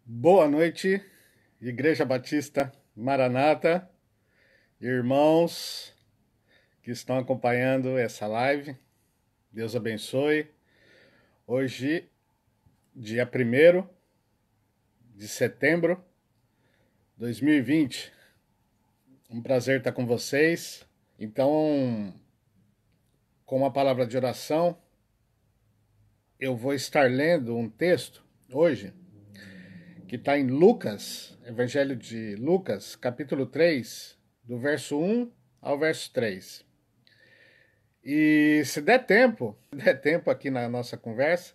Boa noite, Igreja Batista Maranata, irmãos que estão acompanhando essa live. Deus abençoe. Hoje, dia 1º de setembro de 2020. Um prazer estar com vocês. Então, com uma palavra de oração, eu vou estar lendo um texto hoje que está em Lucas, Evangelho de Lucas, capítulo 3, do verso 1 ao verso 3. E se der tempo aqui na nossa conversa,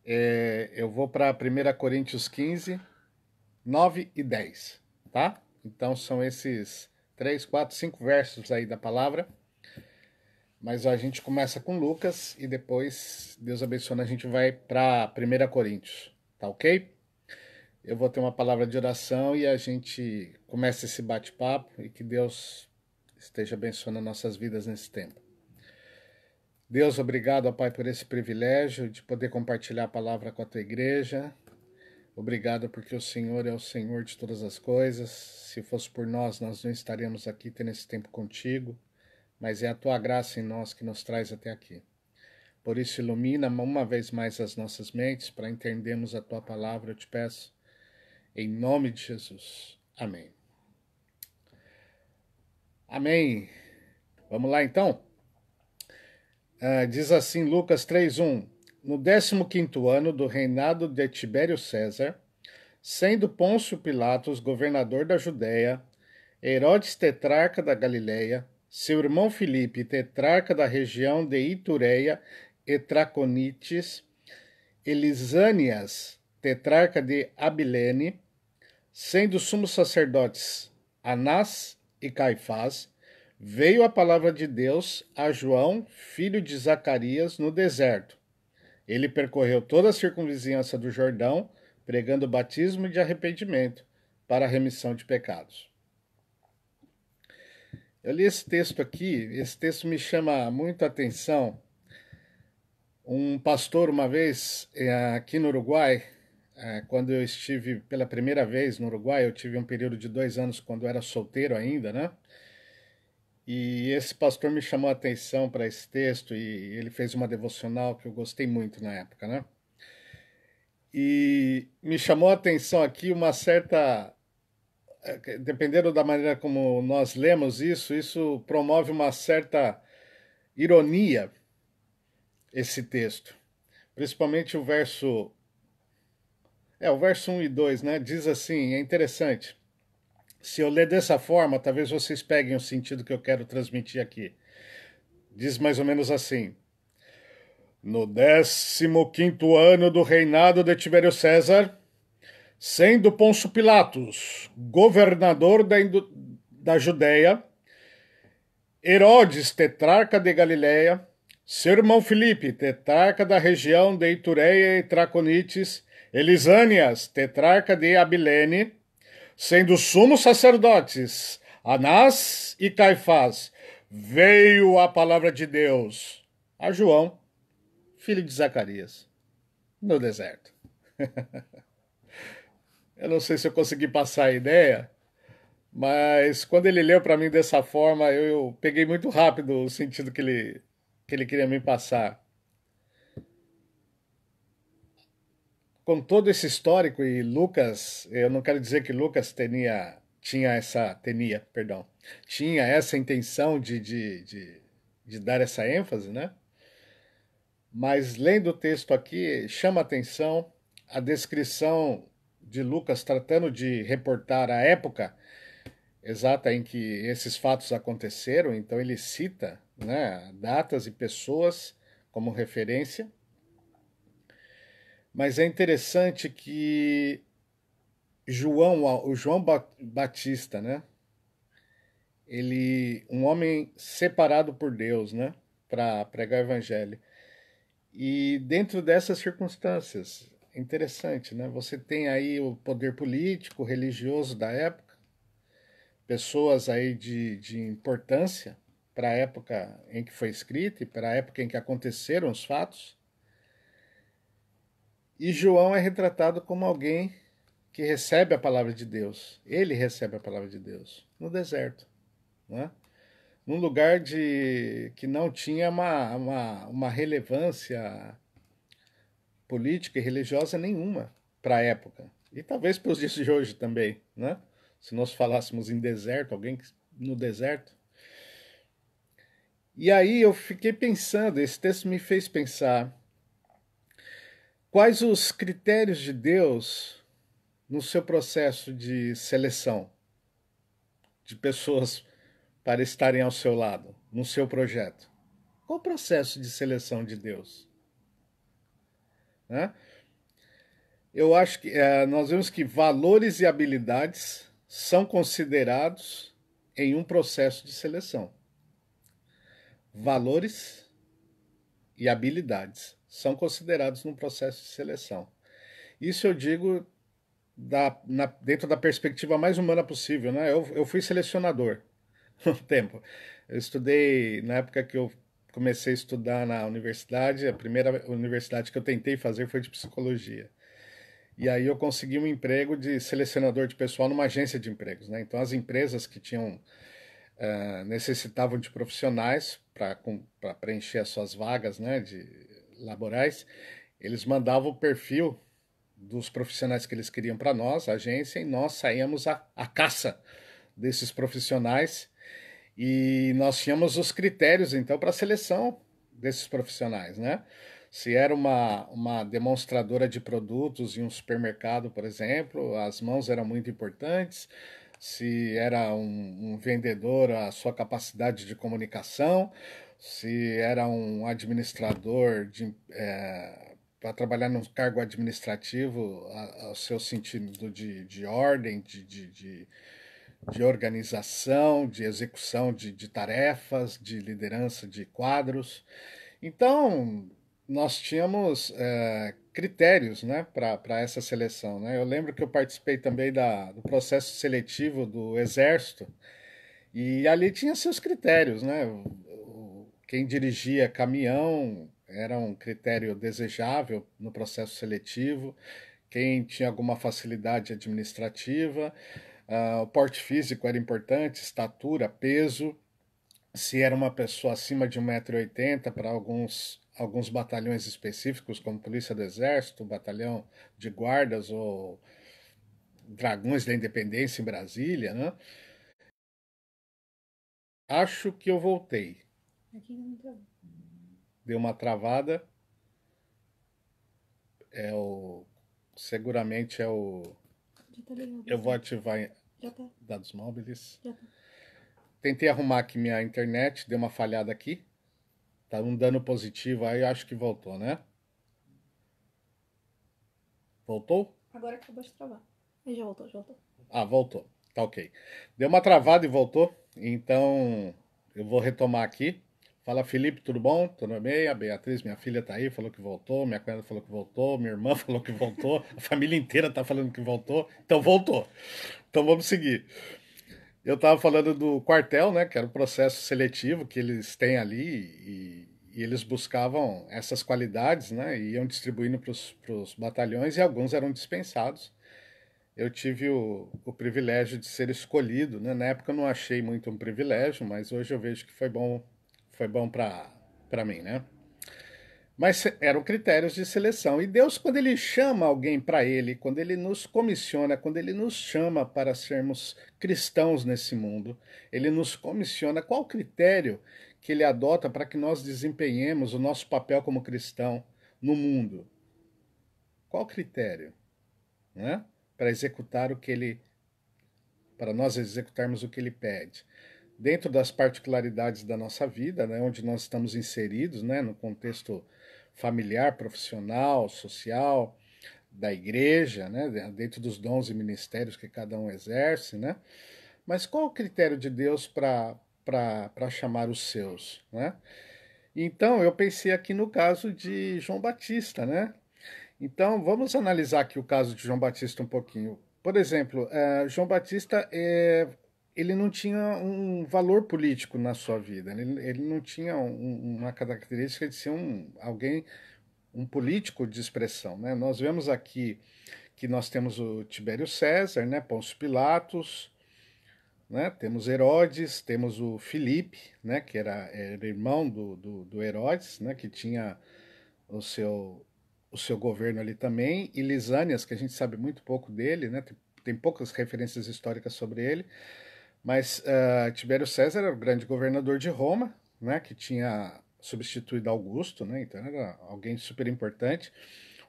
eu vou para 1 Coríntios 15, 9 e 10, tá? Então são esses 3, 4, 5 versos aí da palavra. Mas a gente começa com Lucas e depois, Deus abençoe, a gente vai para 1 Coríntios, tá ok? Eu vou ter uma palavra de oração e a gente começa esse bate-papo e que Deus esteja abençoando nossas vidas nesse tempo. Deus, obrigado, ó Pai, por esse privilégio de poder compartilhar a palavra com a Tua igreja. Obrigado porque o Senhor é o Senhor de todas as coisas. Se fosse por nós, nós não estaríamos aqui tendo esse tempo contigo, mas é a Tua graça em nós que nos traz até aqui. Por isso, ilumina uma vez mais as nossas mentes para entendermos a Tua palavra, eu te peço, em nome de Jesus. Amém. Amém. Vamos lá então? Diz assim Lucas 3:1: No 15º ano do reinado de Tibério César, sendo Pôncio Pilatos governador da Judéia, Herodes tetrarca da Galileia, seu irmão Filipe tetrarca da região de Itureia e Traconites, Elisânias tetrarca de Abilene, sendo sumos sacerdotes Anás e Caifás, veio a palavra de Deus a João, filho de Zacarias, no deserto. Ele percorreu toda a circunvizinhança do Jordão, pregando o batismo de arrependimento para a remissão de pecados. Eu li esse texto aqui, esse texto me chama muito a atenção. Um pastor, uma vez, aqui no Uruguai, quando eu estive pela primeira vez no Uruguai, eu tive um período de 2 anos quando eu era solteiro ainda, né? E esse pastor me chamou a atenção para esse texto e ele fez uma devocional que eu gostei muito na época, né? E me chamou a atenção aqui uma certa. Dependendo da maneira como nós lemos isso promove uma certa ironia, esse texto. Principalmente o verso. O verso 1 e 2, né? Diz assim: é interessante. Se eu ler dessa forma, talvez vocês peguem o sentido que eu quero transmitir aqui. Diz mais ou menos assim: No 15º ano do reinado de Tibério César, sendo Pôncio Pilatos governador da Judéia, Herodes, tetrarca de Galiléia, seu irmão Filipe, tetrarca da região de Itureia e Traconites, Elisânias, tetrarca de Abilene, sendo sumos sacerdotes Anás e Caifás, veio a palavra de Deus a João, filho de Zacarias, no deserto. Eu não sei se eu consegui passar a ideia, mas quando ele leu para mim dessa forma, eu peguei muito rápido o sentido que ele queria me passar. Com todo esse histórico, e Lucas, eu não quero dizer que Lucas tinha essa intenção de dar essa ênfase, né? Mas lendo o texto aqui, chama a atenção a descrição de Lucas tratando de reportar a época exata em que esses fatos aconteceram, então ele cita, né, datas e pessoas como referência. Mas é interessante que o João Batista, né, um homem separado por Deus, né, para pregar o evangelho. E dentro dessas circunstâncias, interessante, né? Você tem aí o poder político, religioso da época, pessoas aí de importância para a época em que foi escrito e para a época em que aconteceram os fatos. E João é retratado como alguém que recebe a palavra de Deus. Ele recebe a palavra de Deus no deserto, né? Num lugar que não tinha uma relevância política e religiosa nenhuma para a época. E talvez para os dias de hoje também, né? Se nós falássemos em deserto, alguém no deserto. E aí eu fiquei pensando, esse texto me fez pensar, quais os critérios de Deus no seu processo de seleção de pessoas para estarem ao seu lado, no seu projeto? Qual o processo de seleção de Deus? Né? Eu acho que nós vemos que valores e habilidades são considerados em um processo de seleção. Valores e habilidades são considerados num processo de seleção. Isso eu digo dentro da perspectiva mais humana possível, né? Eu fui selecionador no tempo. Eu estudei, na época que eu comecei a estudar na universidade, a primeira universidade que eu tentei fazer foi de psicologia. E aí eu consegui um emprego de selecionador de pessoal numa agência de empregos, né? Então as empresas que tinham necessitavam de profissionais para preencher as suas vagas, né, de laborais, eles mandavam o perfil dos profissionais que eles queriam para nós, a agência, e nós saíamos à caça desses profissionais e nós tínhamos os critérios então para a seleção desses profissionais, né? Se era uma demonstradora de produtos em um supermercado, por exemplo, as mãos eram muito importantes. Se era um vendedor, a sua capacidade de comunicação. Se era um administrador para trabalhar num cargo administrativo, o seu sentido de ordem, de organização, de execução de tarefas, de liderança de quadros. Então, nós tínhamos critérios, né, para essa seleção. Né? Eu lembro que eu participei também do processo seletivo do Exército e ali tinha seus critérios. Né? Quem dirigia caminhão era um critério desejável no processo seletivo, quem tinha alguma facilidade administrativa, o porte físico era importante, estatura, peso, se era uma pessoa acima de 1,80 m para alguns batalhões específicos, como Polícia do Exército, Batalhão de Guardas ou Dragões da Independência em Brasília, né? Acho que eu voltei. Aqui não travou. Deu uma travada. Seguramente é o. Já tá ligado. Eu vou ativar Já tá. dados móveis. Já tá. Tentei arrumar aqui minha internet, deu uma falhada aqui. Tá um dano positivo aí, acho que voltou, né? Voltou? Agora acabou de travar. Aí já voltou, já voltou. Ah, voltou. Tá ok. Deu uma travada e voltou. Então, eu vou retomar aqui. Fala, Felipe, tudo bom? Tudo bem? A Beatriz, minha filha, tá aí, falou que voltou. Minha cunhada falou que voltou. Minha irmã falou que voltou. A família inteira tá falando que voltou. Então, voltou. Então, vamos seguir. Eu estava falando do quartel, né? Que era o processo seletivo que eles têm ali e eles buscavam essas qualidades, né? E iam distribuindo para os batalhões e alguns eram dispensados. Eu tive o privilégio de ser escolhido, né? Na época eu não achei muito um privilégio, mas hoje eu vejo que foi bom para mim, né? Mas eram critérios de seleção. E Deus, quando Ele chama alguém para Ele, quando Ele nos comissiona, quando Ele nos chama para sermos cristãos nesse mundo, Ele nos comissiona qual critério que Ele adota para que nós desempenhemos o nosso papel como cristão no mundo? Qual critério, né? Para executar o que Ele, para nós executarmos o que Ele pede? Dentro das particularidades da nossa vida, né, onde nós estamos inseridos, né, no contexto familiar, profissional, social, da igreja, né, dentro dos dons e ministérios que cada um exerce, né? Mas qual o critério de Deus para chamar os seus, né? Então, eu pensei aqui no caso de João Batista, né? Então, vamos analisar aqui o caso de João Batista um pouquinho. Por exemplo, João Batista ele não tinha um valor político na sua vida. Ele não tinha uma característica de ser alguém, um político de expressão. Né? Nós vemos aqui que nós temos o Tibério César, né, Pôncio Pilatos, né, temos Herodes, temos o Filipe, né, que era irmão do Herodes, né, que tinha o seu governo ali também, e Lisânias, que a gente sabe muito pouco dele, né, tem poucas referências históricas sobre ele, mas Tibério César era o grande governador de Roma, né, que tinha substituído Augusto, né, então era alguém super importante.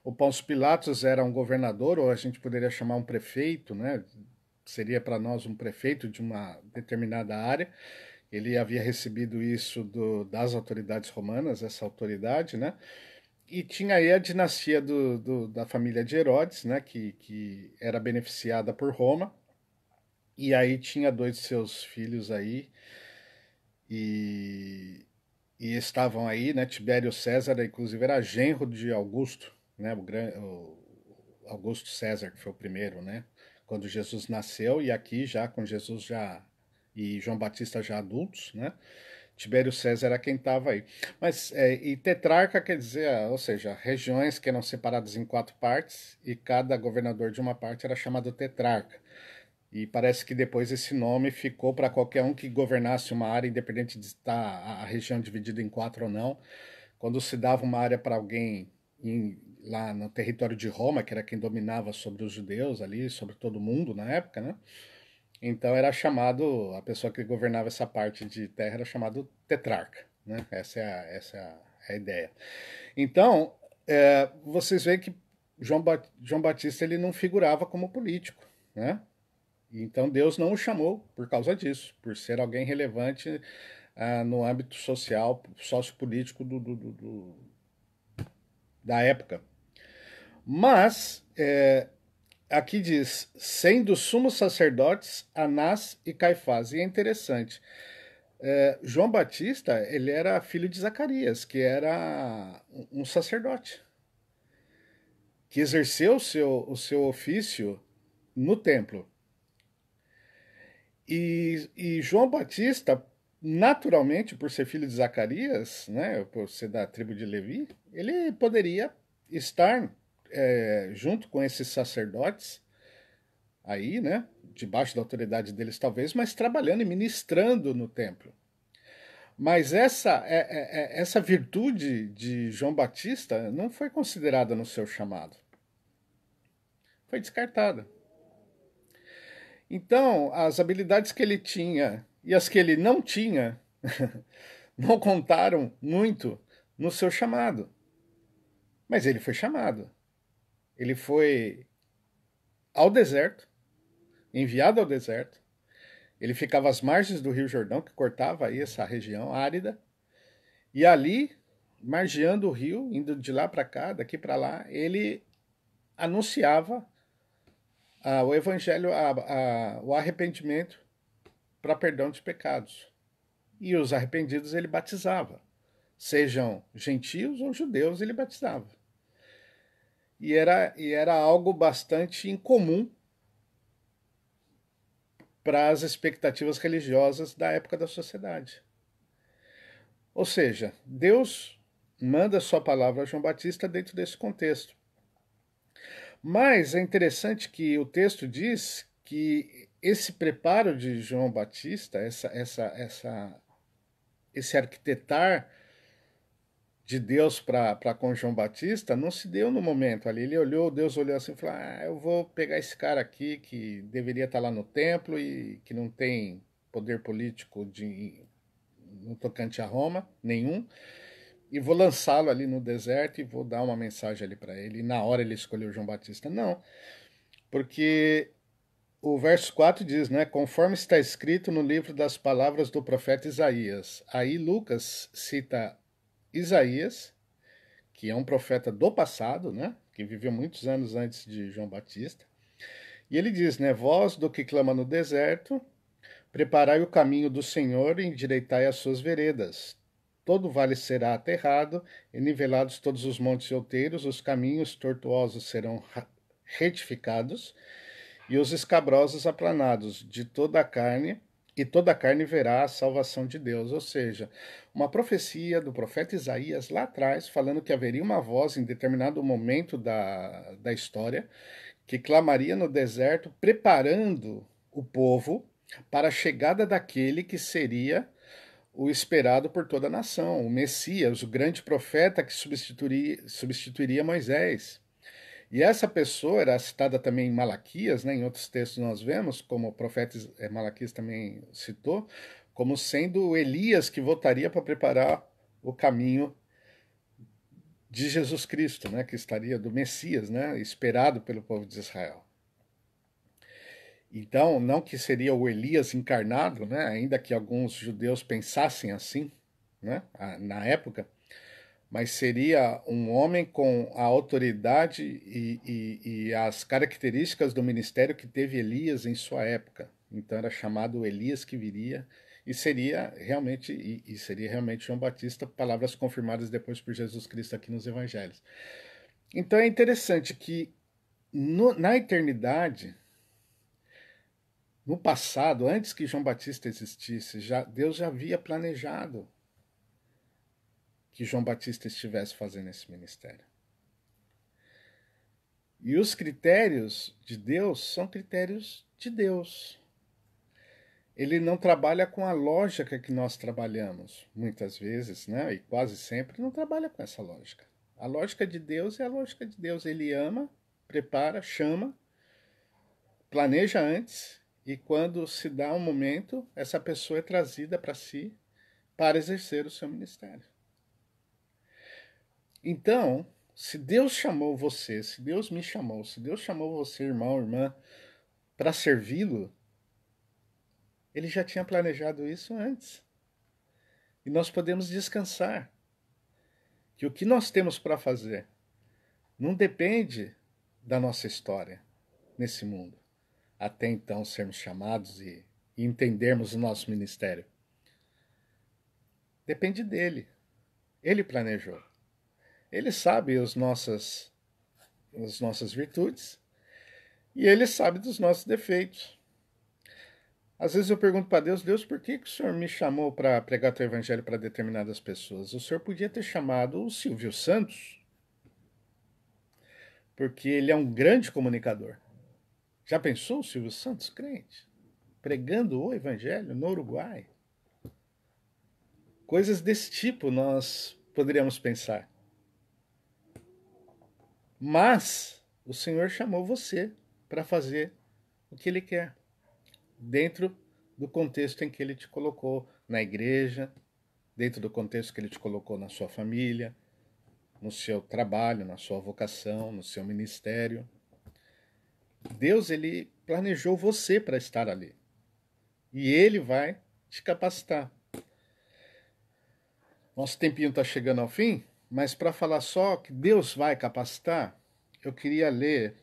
O Pôncio Pilatos era um governador, ou a gente poderia chamar um prefeito, né, seria para nós um prefeito de uma determinada área. Ele havia recebido isso das autoridades romanas, essa autoridade, né? E tinha aí a dinastia da família de Herodes, né? Que era beneficiada por Roma. E aí tinha dois de seus filhos aí e, e estavam aí, né? Tibério César, inclusive, era genro de Augusto, né? O Augusto César, que foi o primeiro, né? Quando Jesus nasceu, e aqui já com Jesus já e João Batista já adultos, né? Tibério César era quem estava aí. Mas, e tetrarca quer dizer, ou seja, regiões que eram separadas em 4 partes e cada governador de uma parte era chamado tetrarca. E parece que depois esse nome ficou para qualquer um que governasse uma área, independente de estar a região dividida em 4 ou não. Quando se dava uma área para alguém lá no território de Roma, que era quem dominava sobre os judeus ali, sobre todo mundo na época, né? Então era chamado, a pessoa que governava essa parte de terra era chamado tetrarca, né? Essa é a ideia. Então, vocês veem que João Batista ele não figurava como político, né? Então Deus não o chamou por causa disso, por ser alguém relevante no âmbito social, sociopolítico da época. Mas aqui diz, sendo sumos sacerdotes Anás e Caifás. E é interessante, João Batista ele era filho de Zacarias, que era um sacerdote, que exerceu o seu ofício no templo. E João Batista, naturalmente, por ser filho de Zacarias, né, por ser da tribo de Levi, ele poderia estar junto com esses sacerdotes aí, né, debaixo da autoridade deles talvez, mas trabalhando e ministrando no templo. Mas essa virtude de João Batista não foi considerada no seu chamado. Foi descartada. Então, as habilidades que ele tinha e as que ele não tinha não contaram muito no seu chamado. Mas ele foi chamado. Ele foi ao deserto, enviado ao deserto. Ele ficava às margens do Rio Jordão, que cortava aí essa região árida. E ali, margeando o rio, indo de lá para cá, daqui para lá, ele anunciava o evangelho, o arrependimento para perdão de pecados. E os arrependidos ele batizava. Sejam gentios ou judeus, ele batizava. E era algo bastante incomum para as expectativas religiosas da época da sociedade. Ou seja, Deus manda sua palavra a João Batista dentro desse contexto. Mas é interessante que o texto diz que esse preparo de João Batista, esse arquitetar de Deus para com João Batista não se deu no momento ali. Ele olhou, Deus olhou assim e falou: eu vou pegar esse cara aqui que deveria estar lá no templo e que não tem poder político no tocante a Roma nenhum, e vou lançá-lo ali no deserto e vou dar uma mensagem ali para ele. E na hora ele escolheu João Batista. Não, porque o verso 4 diz, né? Conforme está escrito no livro das palavras do profeta Isaías. Aí Lucas cita Isaías, que é um profeta do passado, né? Que viveu muitos anos antes de João Batista. E ele diz, né? Voz do que clama no deserto, preparai o caminho do Senhor e endireitai as suas veredas. Todo vale será aterrado, e nivelados todos os montes e outeiros, os caminhos tortuosos serão retificados, e os escabrosos aplanados de toda a carne, e toda a carne verá a salvação de Deus. Ou seja, uma profecia do profeta Isaías lá atrás, falando que haveria uma voz em determinado momento da história, que clamaria no deserto, preparando o povo para a chegada daquele que seria o esperado por toda a nação, o Messias, o grande profeta que substituiria Moisés. E essa pessoa era citada também em Malaquias, né? Em outros textos nós vemos, como o profeta Malaquias também citou, como sendo Elias que voltaria para preparar o caminho de Jesus Cristo, né? Que estaria do Messias, né? Esperado pelo povo de Israel. Então, não que seria o Elias encarnado, né? Ainda que alguns judeus pensassem assim, né? Na época, mas seria um homem com a autoridade e as características do ministério que teve Elias em sua época. Então era chamado Elias que viria e seria realmente João Batista, palavras confirmadas depois por Jesus Cristo aqui nos Evangelhos. Então é interessante que na eternidade, no passado, antes que João Batista existisse, Deus já havia planejado que João Batista estivesse fazendo esse ministério. E os critérios de Deus são critérios de Deus. Ele não trabalha com a lógica que nós trabalhamos, muitas vezes, né? E quase sempre não trabalha com essa lógica. A lógica de Deus é a lógica de Deus. Ele ama, prepara, chama, planeja antes, e quando se dá um momento, essa pessoa é trazida para si para exercer o seu ministério. Então, se Deus chamou você, se Deus me chamou, se Deus chamou você, irmão, irmã, para servi-lo, Ele já tinha planejado isso antes. E nós podemos descansar que o que nós temos para fazer não depende da nossa história nesse mundo, até então sermos chamados e entendermos o nosso ministério. Depende dele. Ele planejou. Ele sabe as nossas virtudes e ele sabe dos nossos defeitos. Às vezes eu pergunto para Deus, Deus, por que o Senhor me chamou para pregar o evangelho para determinadas pessoas? O Senhor podia ter chamado o Silvio Santos, porque ele é um grande comunicador. Já pensou o Silvio Santos, crente, pregando o evangelho no Uruguai? Coisas desse tipo nós poderíamos pensar. Mas o Senhor chamou você para fazer o que Ele quer, dentro do contexto em que Ele te colocou na igreja, dentro do contexto que Ele te colocou na sua família, no seu trabalho, na sua vocação, no seu ministério. Deus, Ele planejou você para estar ali. E Ele vai te capacitar. Nosso tempinho está chegando ao fim, mas para falar só que Deus vai capacitar, eu queria ler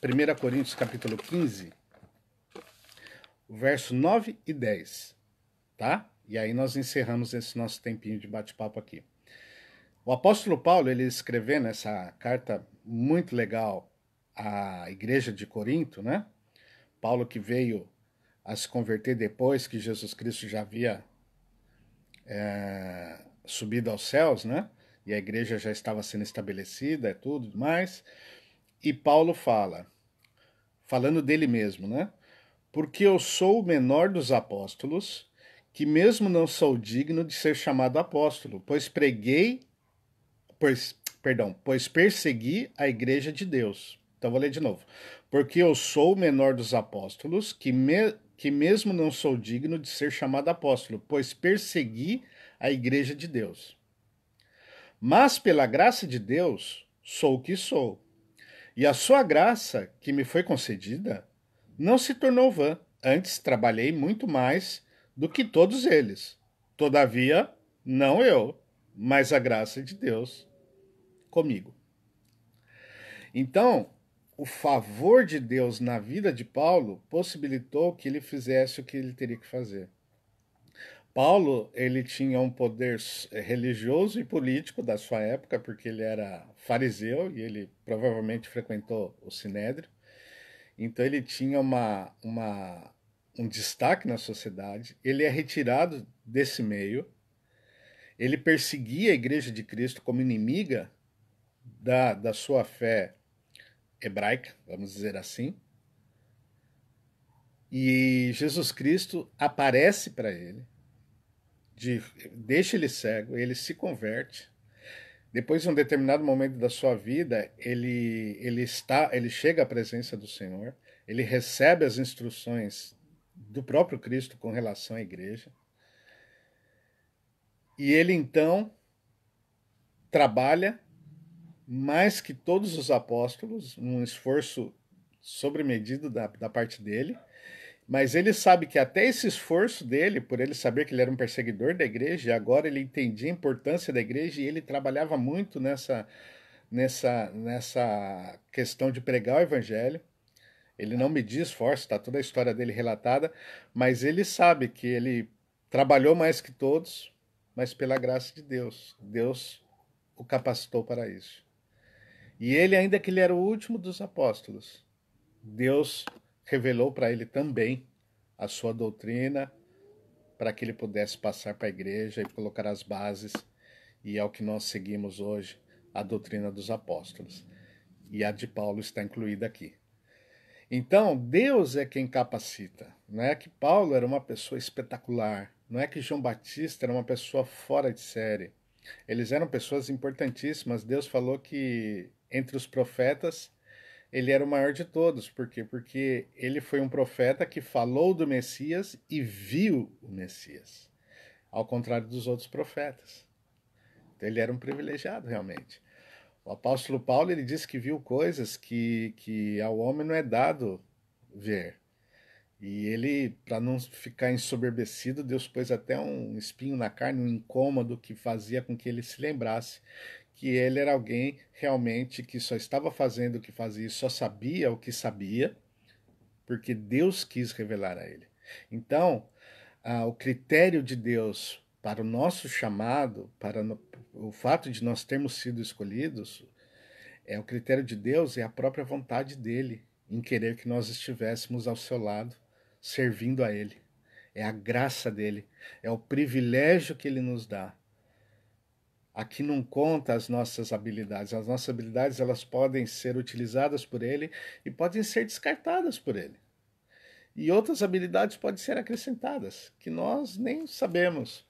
1 Coríntios capítulo 15, verso 9 e 10, tá? E aí nós encerramos esse nosso tempinho de bate-papo aqui. O apóstolo Paulo, ele escrevendo essa carta muito legal à igreja de Corinto, né? Paulo que veio a se converter depois que Jesus Cristo já havia subido aos céus, né? E a igreja já estava sendo estabelecida e tudo mais. E Paulo falando dele mesmo, né? Porque eu sou o menor dos apóstolos, que mesmo não sou digno de ser chamado apóstolo, pois persegui a igreja de Deus. Então vou ler de novo. Porque eu sou o menor dos apóstolos, que mesmo não sou digno de ser chamado apóstolo, pois persegui a igreja de Deus. Mas pela graça de Deus, sou o que sou. E a sua graça, que me foi concedida, não se tornou vã. Antes trabalhei muito mais do que todos eles. Todavia, não eu, mas a graça de Deus comigo. Então, o favor de Deus na vida de Paulo possibilitou que ele fizesse o que ele teria que fazer. Paulo, ele tinha um poder religioso e político da sua época, porque ele era fariseu e ele provavelmente frequentou o Sinédrio. Então ele tinha um destaque na sociedade. Ele é retirado desse meio. Ele perseguia a Igreja de Cristo como inimiga da sua fé hebraica, vamos dizer assim. E Jesus Cristo aparece para ele, deixa ele cego, ele se converte. Depois de um determinado momento da sua vida, ele chega à presença do Senhor, ele recebe as instruções do próprio Cristo com relação à igreja. E ele então trabalha mais que todos os apóstolos, num esforço sobremedido da parte dele, mas ele sabe que até esse esforço dele, por ele saber que ele era um perseguidor da igreja, e agora ele entendia a importância da igreja e ele trabalhava muito nessa questão de pregar o evangelho. Ele não media esforço, está toda a história dele relatada, mas ele sabe que ele trabalhou mais que todos, mas pela graça de Deus. Deus o capacitou para isso. E ele, ainda que ele era o último dos apóstolos, Deus revelou para ele também a sua doutrina, para que ele pudesse passar para a igreja e colocar as bases, e é o que nós seguimos hoje, a doutrina dos apóstolos. E a de Paulo está incluída aqui. Então, Deus é quem capacita. Não é que Paulo era uma pessoa espetacular, não é que João Batista era uma pessoa fora de série. Eles eram pessoas importantíssimas. Deus falou que entre os profetas ele era o maior de todos. Por quê? Porque ele foi um profeta que falou do Messias e viu o Messias, ao contrário dos outros profetas. Então, ele era um privilegiado realmente. O apóstolo Paulo, ele disse que viu coisas que ao homem não é dado ver. E ele, para não ficar ensoberbecido, Deus pôs até um espinho na carne, um incômodo que fazia com que ele se lembrasse que ele era alguém realmente que só estava fazendo o que fazia, só sabia o que sabia, porque Deus quis revelar a ele. Então, o critério de Deus para o nosso chamado, para o fato de nós termos sido escolhidos, o critério de Deus é a própria vontade dele em querer que nós estivéssemos ao seu lado, servindo a ele. É a graça dele, é o privilégio que ele nos dá. Aqui não conta as nossas habilidades. As nossas habilidades, elas podem ser utilizadas por ele e podem ser descartadas por ele. E outras habilidades podem ser acrescentadas, que nós nem sabemos,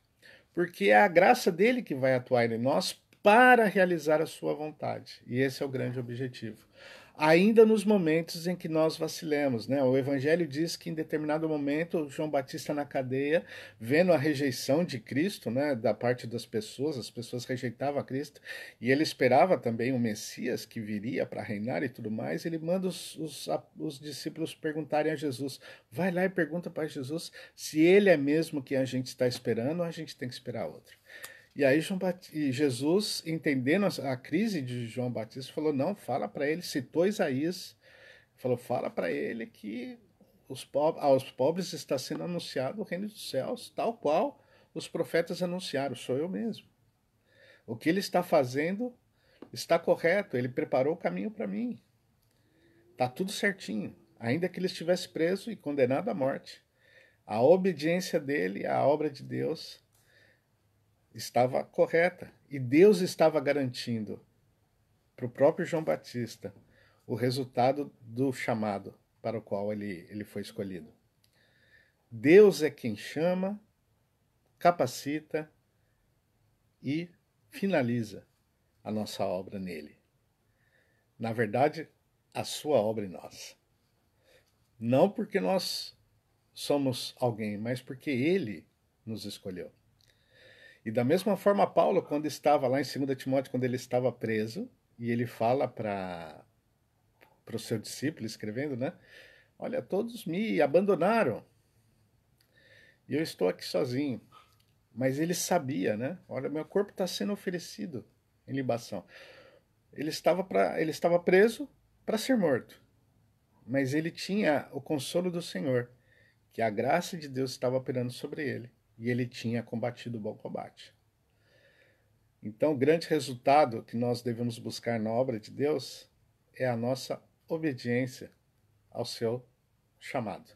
porque é a graça dele que vai atuar em nós para realizar a sua vontade. E esse é o grande objetivo. Ainda nos momentos em que nós vacilemos, né? O Evangelho diz que em determinado momento João Batista na cadeia, vendo a rejeição de Cristo, né, da parte das pessoas, as pessoas rejeitavam a Cristo, e ele esperava também o Messias que viria para reinar e tudo mais, ele manda os discípulos perguntarem a Jesus, vai lá e pergunta para Jesus se ele é mesmo que a gente está esperando ou a gente tem que esperar outro. E aí Jesus, entendendo a crise de João Batista, falou, não, fala para ele, citou Isaías, falou, fala para ele que aos pobres está sendo anunciado o reino dos céus, tal qual os profetas anunciaram, sou eu mesmo. O que ele está fazendo está correto, ele preparou o caminho para mim. Está tudo certinho, ainda que ele estivesse preso e condenado à morte. A obediência dele à obra de Deus estava correta. E Deus estava garantindo para o próprio João Batista o resultado do chamado para o qual ele foi escolhido. Deus é quem chama, capacita e finaliza a nossa obra nele. Na verdade, a sua obra em nós. Não porque nós somos alguém, mas porque ele nos escolheu. E da mesma forma, Paulo, quando estava lá em 2 Timóteo, quando ele estava preso, e ele fala para o seu discípulo, escrevendo, né? Olha, todos me abandonaram. E eu estou aqui sozinho. Mas ele sabia, né? Olha, meu corpo está sendo oferecido em libação. Ele estava preso para ser morto. Mas ele tinha o consolo do Senhor, que a graça de Deus estava operando sobre ele. E ele tinha combatido o bom combate. Então, o grande resultado que nós devemos buscar na obra de Deus é a nossa obediência ao seu chamado.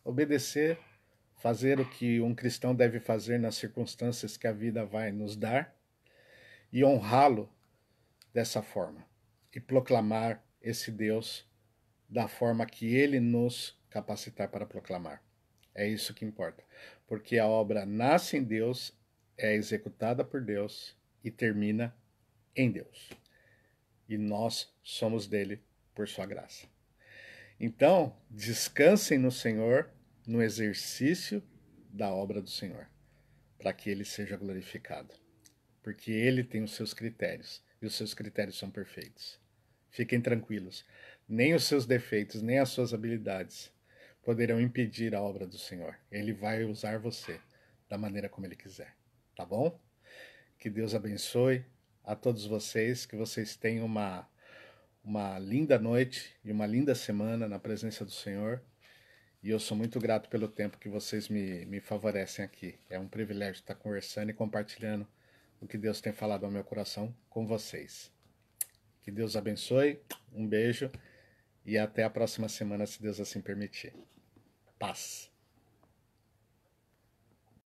Obedecer, fazer o que um cristão deve fazer nas circunstâncias que a vida vai nos dar e honrá-lo dessa forma. E proclamar esse Deus da forma que Ele nos capacitar para proclamar. É isso que importa. Porque a obra nasce em Deus, é executada por Deus e termina em Deus. E nós somos dele por sua graça. Então, descansem no Senhor, no exercício da obra do Senhor, para que ele seja glorificado. Porque ele tem os seus critérios, e os seus critérios são perfeitos. Fiquem tranquilos, nem os seus defeitos, nem as suas habilidades poderão impedir a obra do Senhor. Ele vai usar você da maneira como ele quiser, tá bom? Que Deus abençoe a todos vocês, que vocês tenham uma linda noite e uma linda semana na presença do Senhor. E eu sou muito grato pelo tempo que vocês me favorecem aqui. É um privilégio estar conversando e compartilhando o que Deus tem falado ao meu coração com vocês. Que Deus abençoe, um beijo e até a próxima semana, se Deus assim permitir. Paz.